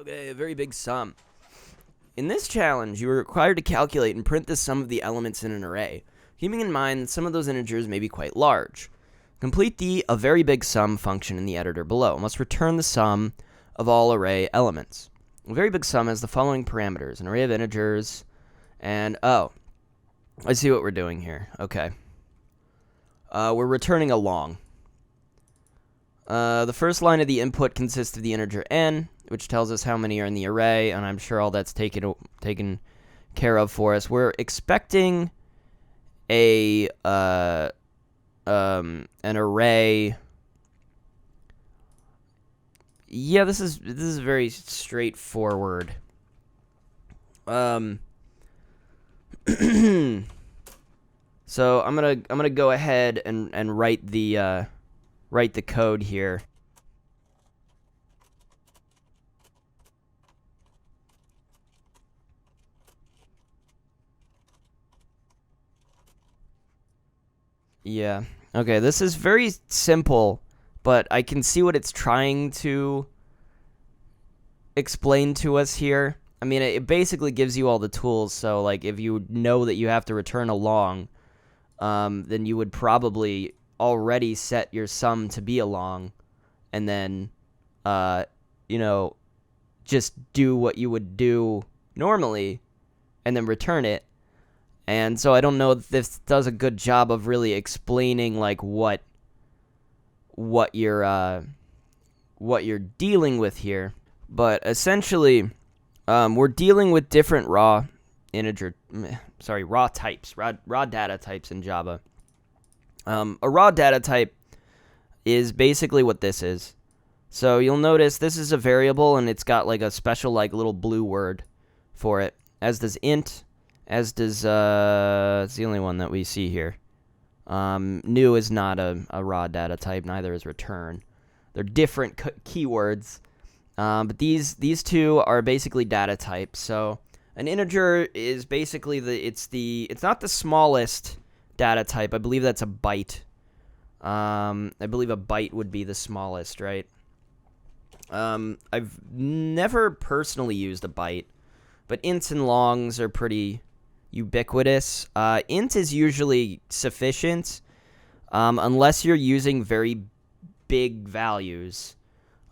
A very big sum. In this challenge, you are required to calculate and print the sum of the elements in an array, keeping in mind that some of those integers may be quite large. Complete the a very big sum function in the editor below. It must return the sum of all array elements. A very big sum has the following parameters: an array of integers, and I see what we're doing here. Okay. We're returning a long. The first line of the input consists of the integer n, which tells us how many are in the array, and I'm sure all that's taken care of for us. We're expecting an array. Yeah, this is very straightforward. So I'm gonna go ahead and write the code here. Yeah. Okay, this is very simple, but I can see what it's trying to explain to us here. I mean, it basically gives you all the tools, so like if you know that you have to return a long, then you would probably already set your sum to be a long, and then just do what you would do normally and then return it. And so I don't know if this does a good job of really explaining like what you're dealing with here. But essentially, we're dealing with different raw types, raw data types in Java. A raw data type is basically what this is. So you'll notice this is a variable, and it's got like a special like little blue word for it, as does int, as does it's the only one that we see here. New is not a raw data type, neither is return. They're different keywords, but these two are basically data types. So an integer is basically it's not the smallest data type. I believe that's a byte. I believe a byte would be the smallest, right? I've never personally used a byte, but ints and longs are pretty ubiquitous. Int is usually sufficient, unless you're using very big values.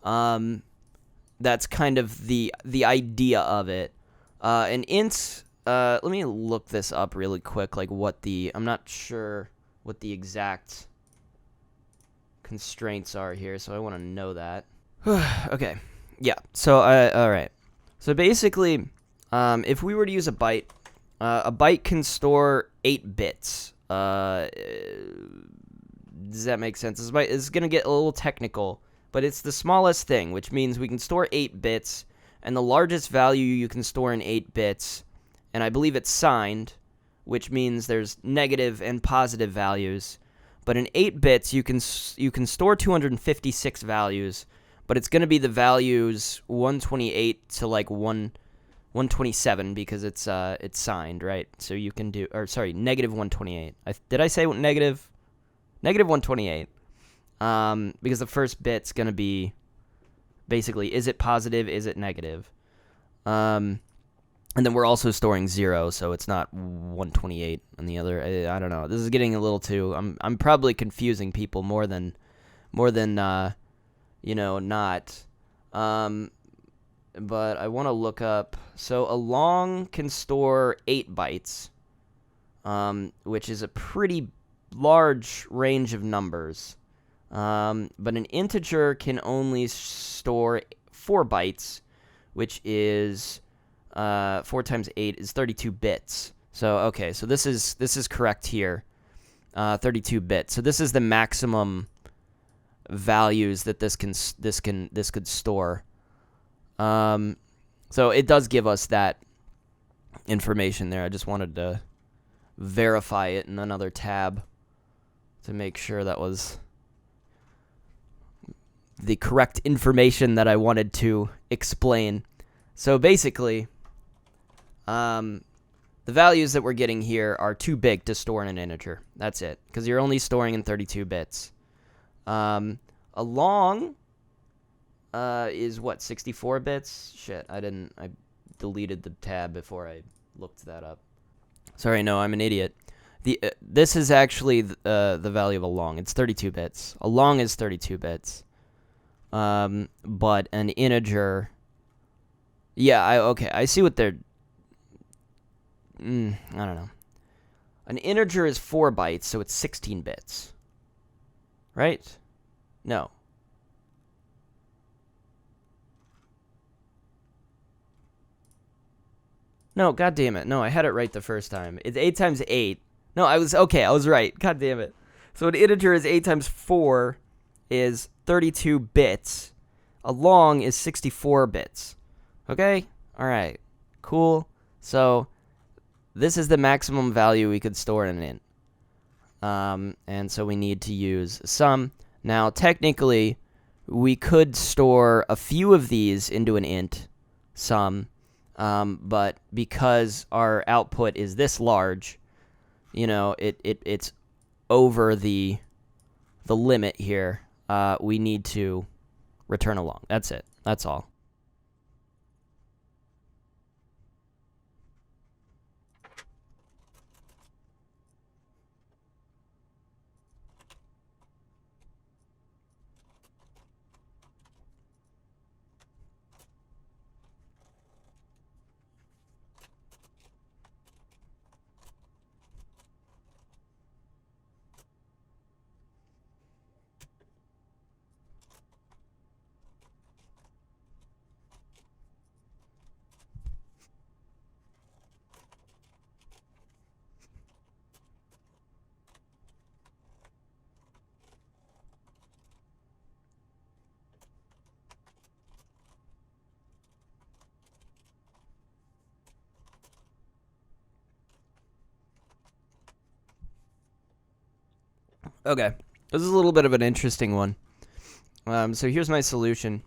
That's kind of the idea of it. And int, let me look this up really quick, like I'm not sure what the exact constraints are here, so I want to know that. Okay, yeah, so, all right. So basically, if we were to use a byte can store 8 bits. Does that make sense? This is going to get a little technical, but it's the smallest thing, which means we can store 8 bits, and the largest value you can store in 8 bits, and I believe it's signed, which means there's negative and positive values. But in 8 bits, you can store 256 values, but it's going to be the values 128 to like 127 because it's signed, right? So you can do, or sorry, negative 128. Did I say negative 128? Because the first bit's going to be basically, is it positive, is it negative? And then we're also storing 0, so it's not 128 on the other. I don't know. This is getting a little too. I'm probably confusing people more than not. But I want to look up. So a long can store 8 bytes, which is a pretty large range of numbers. But an integer can only store 4 bytes, which is 4 times 8 is 32 bits. So okay, so this is correct here. 32 bits. So this is the maximum values that this could store. So it does give us that information there. I just wanted to verify it in another tab to make sure that was the correct information that I wanted to explain. So basically, the values that we're getting here are too big to store in an integer. That's it, because you're only storing in 32 bits. A long is what, 64 bits? Shit, I deleted the tab before I looked that up. Sorry, no, I'm an idiot. This is actually the value of a long. It's 32 bits. A long is 32 bits. But an integer... Yeah, okay, I see what they're... I don't know. An integer is 4 bytes, so it's 16 bits. Right? No. No, god damn it. No, I had it right the first time. It's 8 times 8. No, I was right. God damn it. So an integer is 8 times 4 is 32 bits. A long is 64 bits. Okay? Alright. Cool. So, this is the maximum value we could store in an int. And so we need to use sum. Now, technically, we could store a few of these into an int, sum, but because our output is this large, you know, it's over the limit here. We need to return a long. That's it. That's all. Okay, this is a little bit of an interesting one. So here's my solution.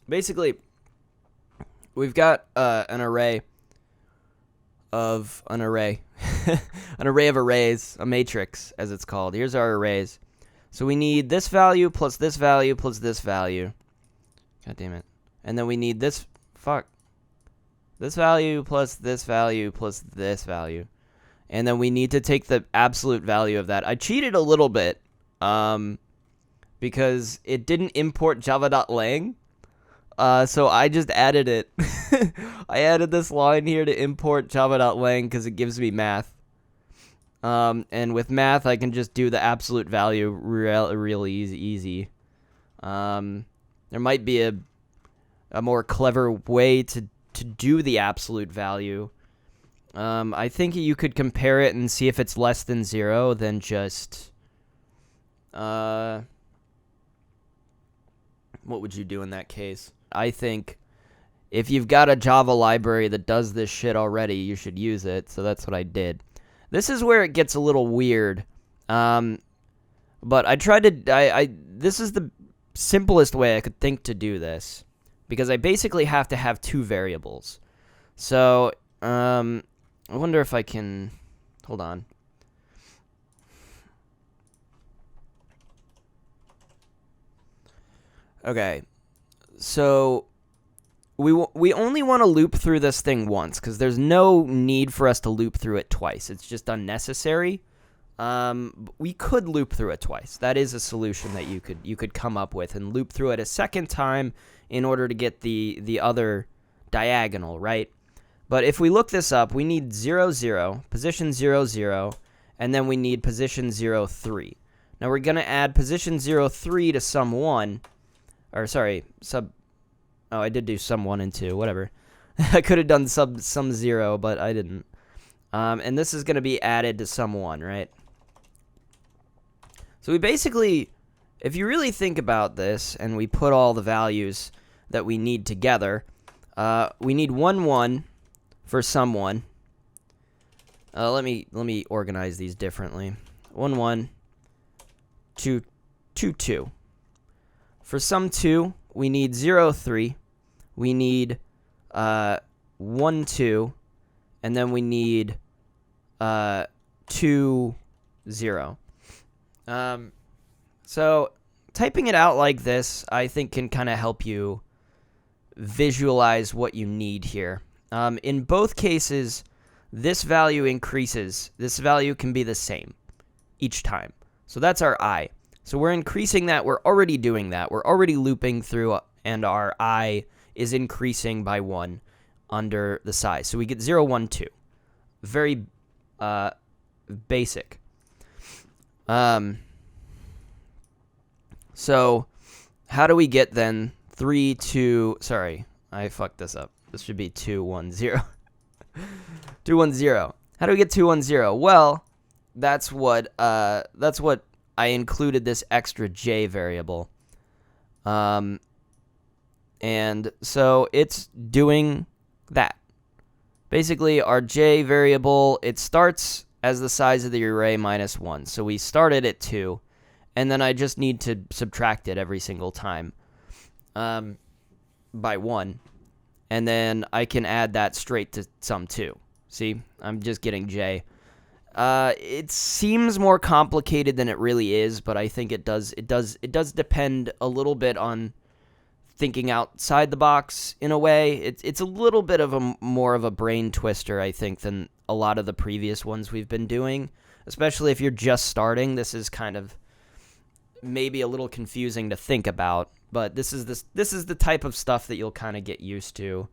Basically, we've got an array of an array of arrays, a matrix as it's called. Here's our arrays. So we need this value plus this value plus this value. God damn it. And then we need this this value plus this value plus this value. And then we need to take the absolute value of that. I cheated a little bit because it didn't import java.lang. So I just added it. I added this line here to import java.lang because it gives me math. And with math, I can just do the absolute value really easy. There might be a more clever way to do the absolute value. I think you could compare it and see if it's less than 0, then just... what would you do in that case? I think if you've got a Java library that does this shit already, you should use it, so that's what I did. This is where it gets a little weird. But I tried to... this is the simplest way I could think to do this, because I basically have to have 2 variables. So, I wonder if I can... Hold on. Okay. So, we only want to loop through this thing once, because there's no need for us to loop through it twice. It's just unnecessary. We could loop through it twice. That is a solution that you could come up with, and loop through it a second time in order to get the other diagonal, right? But if we look this up, we need 0, 0, position 0, 0, and then we need position 0, 3. Now we're going to add position 0, 3 to sum 1. Or, sorry, sub... Oh, I did do sum 1 and 2, whatever. I could have done sum 0, but I didn't. And this is going to be added to sum 1, right? So we basically, if you really think about this, and we put all the values that we need together, we need 1, 1 for sum 1. Let me organize these differently. 1, 1, 2, 2, 2. For sum 2, we need 0, 3. We need 1, 2. And then we need 2, 0. So typing it out like this, I think, can kind of help you visualize what you need here. In both cases, this value increases. This value can be the same each time. So that's our I. So we're increasing that. We're already doing that. We're already looping through, and our I is increasing by 1 under the size. So we get 0, 1, 2. Very basic. So how do we get then 3, 2, sorry, I fucked this up. This should be 2, 1, 0. 2, 1, 0. How do we get 2, 1, 0? Well, that's what I included this extra j variable. And so it's doing that. Basically, our j variable, it starts as the size of the array minus 1. So we started at 2, and then I just need to subtract it every single time by 1. And then I can add that straight to sum 2. See, I'm just getting j. It seems more complicated than it really is, but I think it does depend a little bit on thinking outside the box in a way. It's a little bit of more of a brain twister, I think, than a lot of the previous ones we've been doing. Especially if you're just starting, this is kind of maybe a little confusing to think about. But this is the type of stuff that you'll kind of get used to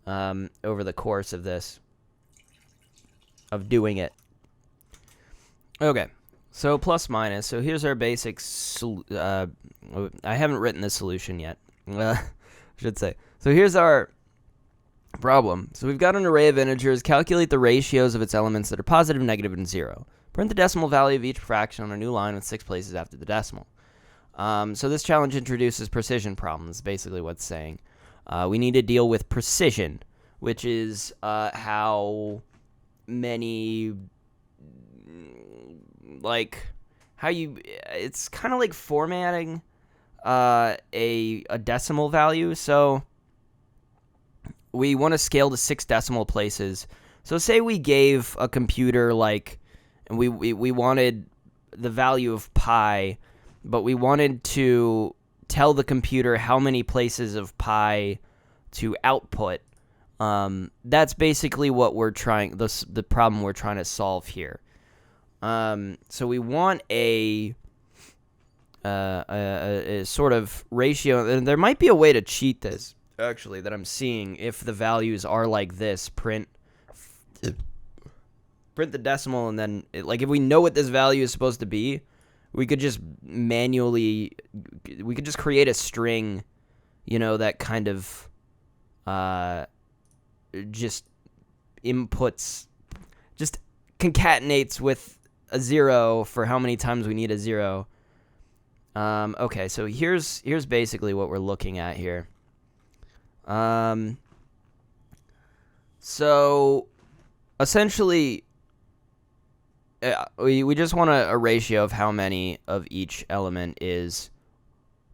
over the course of doing it. Okay, so plus minus. So here's our basic. I haven't written the solution yet. I should say. So here's our problem. So we've got an array of integers. Calculate the ratios of its elements that are positive, negative, and 0. Print the decimal value of each fraction on a new line with 6 places after the decimal. So this challenge introduces precision problems, basically what's saying. We need to deal with precision, which is how many, it's kind of like formatting a decimal value. So we want to scale to 6 decimal places. So say we gave a computer and we wanted the value of pi, but we wanted to tell the computer how many places of pi to output. That's basically what we're trying, the problem we're trying to solve here. So we want a sort of ratio, and there might be a way to cheat this, actually, that I'm seeing. If the values are like this, print the decimal, and then if we know what this value is supposed to be, we could just create a string, that kind of just inputs, just concatenates with a 0 for how many times we need a 0. Okay, so here's basically what we're looking at here. So essentially, we just want a ratio of how many of each element is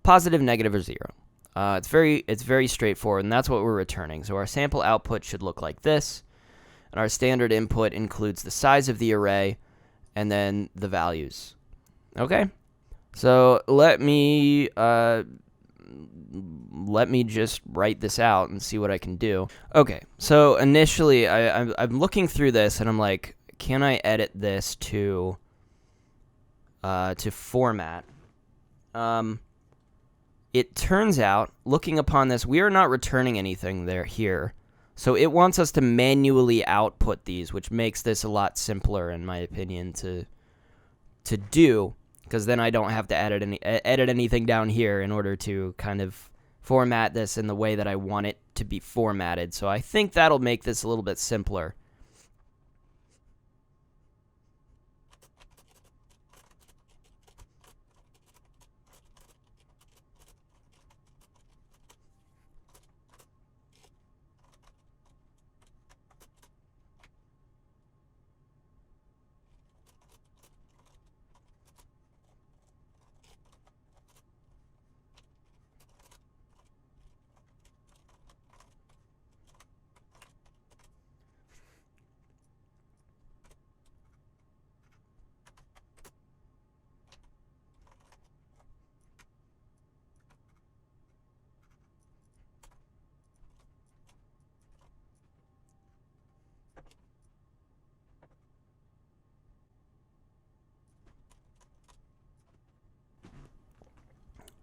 positive, negative, or 0. It's very straightforward, and that's what we're returning. So our sample output should look like this, and our standard input includes the size of the array and then the values. Okay, so let me just write this out and see what I can do. Okay, so initially I'm looking through this and I'm like, can I edit this to format? It turns out, looking upon this, we are not returning anything here. So it wants us to manually output these, which makes this a lot simpler, in my opinion, to do, because then I don't have to edit anything down here in order to kind of format this in the way that I want it to be formatted. So I think that'll make this a little bit simpler.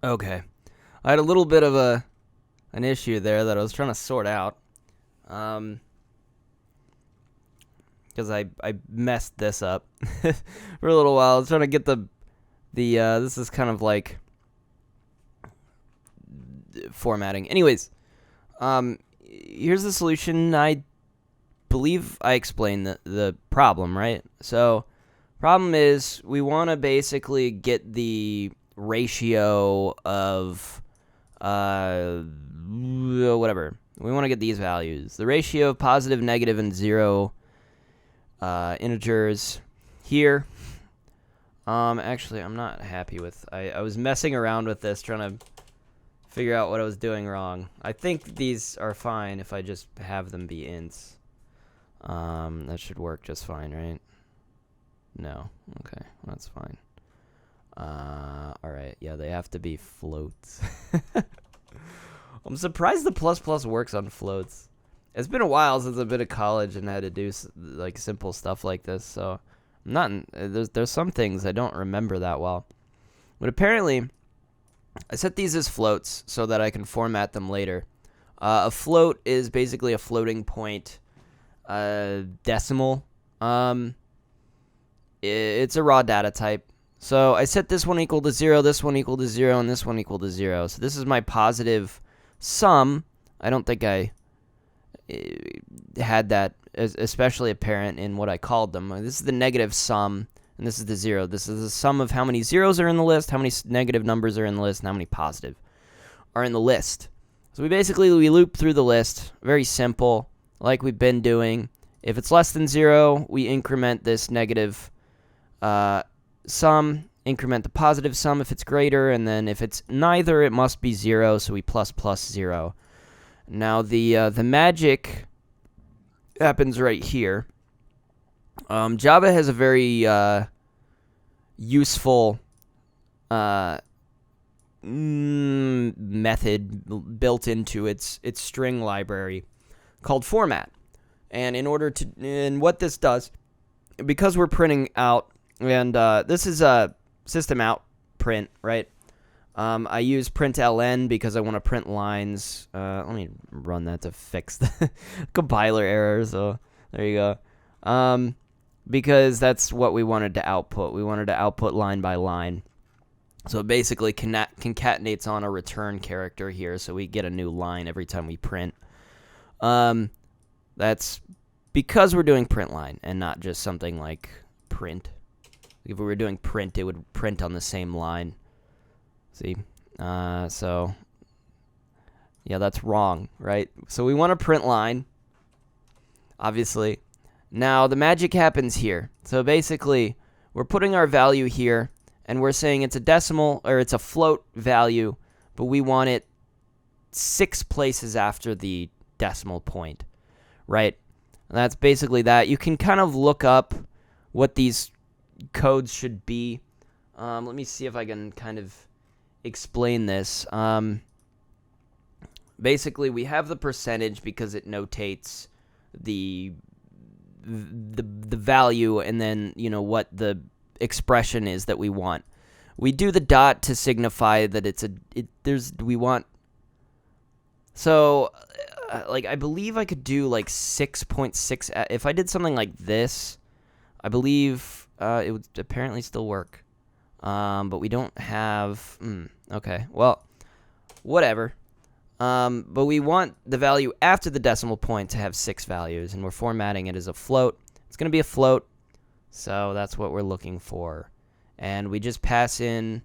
Okay. I had a little bit of an issue there that I was trying to sort out. Because I messed this up for a little while. I was trying to get the this is kind of like formatting. Anyways, here's the solution. I believe I explained the problem, right? So, problem is we want to basically get the ratio of whatever. We want to get these values. The ratio of positive, negative, and 0 integers here. Actually, I'm not happy with... I was messing around with this, trying to figure out what I was doing wrong. I think these are fine if I just have them be ints. That should work just fine, right? No. Okay, that's fine. Alright, yeah, they have to be floats. I'm surprised the plus plus works on floats. It's been a while since I've been to college and had to do like simple stuff like this, so I'm not. There's some things I don't remember that well, but apparently I set these as floats so that I can format them later. A float is basically a floating point decimal. It's a raw data type. So I set this one equal to 0, this one equal to 0, and this one equal to 0. So this is my positive sum. I don't think I had that especially apparent in what I called them. This is the negative sum, and this is the 0. This is the sum of how many zeros are in the list, how many negative numbers are in the list, and how many positive are in the list. So we loop through the list. Very simple, like we've been doing. If it's less than 0, we increment this negative sum, increment the positive sum if it's greater, and then if it's neither, it must be 0, so we plus 0. Now, the magic happens right here. Java has a very useful method built into its string library called format. And what this does, because we're printing out, and this is a system out print, right? I use println because I want to print lines. Let me run that to fix the compiler error. So there you go. Because that's what we wanted to output. We wanted to output line by line. So it basically concatenates on a return character here, so we get a new line every time we print. That's because we're doing print line and not just something like print. If we were doing print, it would print on the same line. See? So, yeah, that's wrong, right? So we want a print line, obviously. Now, the magic happens here. So basically, we're putting our value here, and we're saying it's a decimal, or it's a float value, but we want it 6 places after the decimal point, right? And that's basically that. You can kind of look up what these codes should be. Let me see if I can kind of explain this. Basically, we have the percentage because it notates the value, and then what the expression is that we want. We do the dot to signify that we want. So, like, I believe I could do like 6.6. If I did something like this, I believe it would apparently still work. But we don't have... okay, well, whatever. But we want the value after the decimal point to have 6 values, and we're formatting it as a float. It's going to be a float, so that's what we're looking for. And we just pass in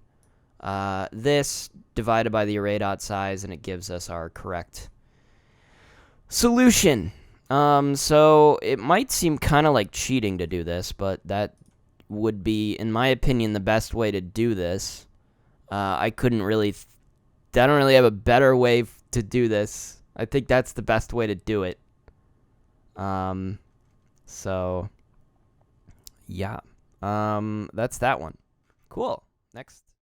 this divided by the array.size, and it gives us our correct solution. So it might seem kind of like cheating to do this, but that would be, in my opinion, the best way to do this. I don't really have a better way to do this. I think that's the best way to do it. So, yeah. That's that one. Cool. Next.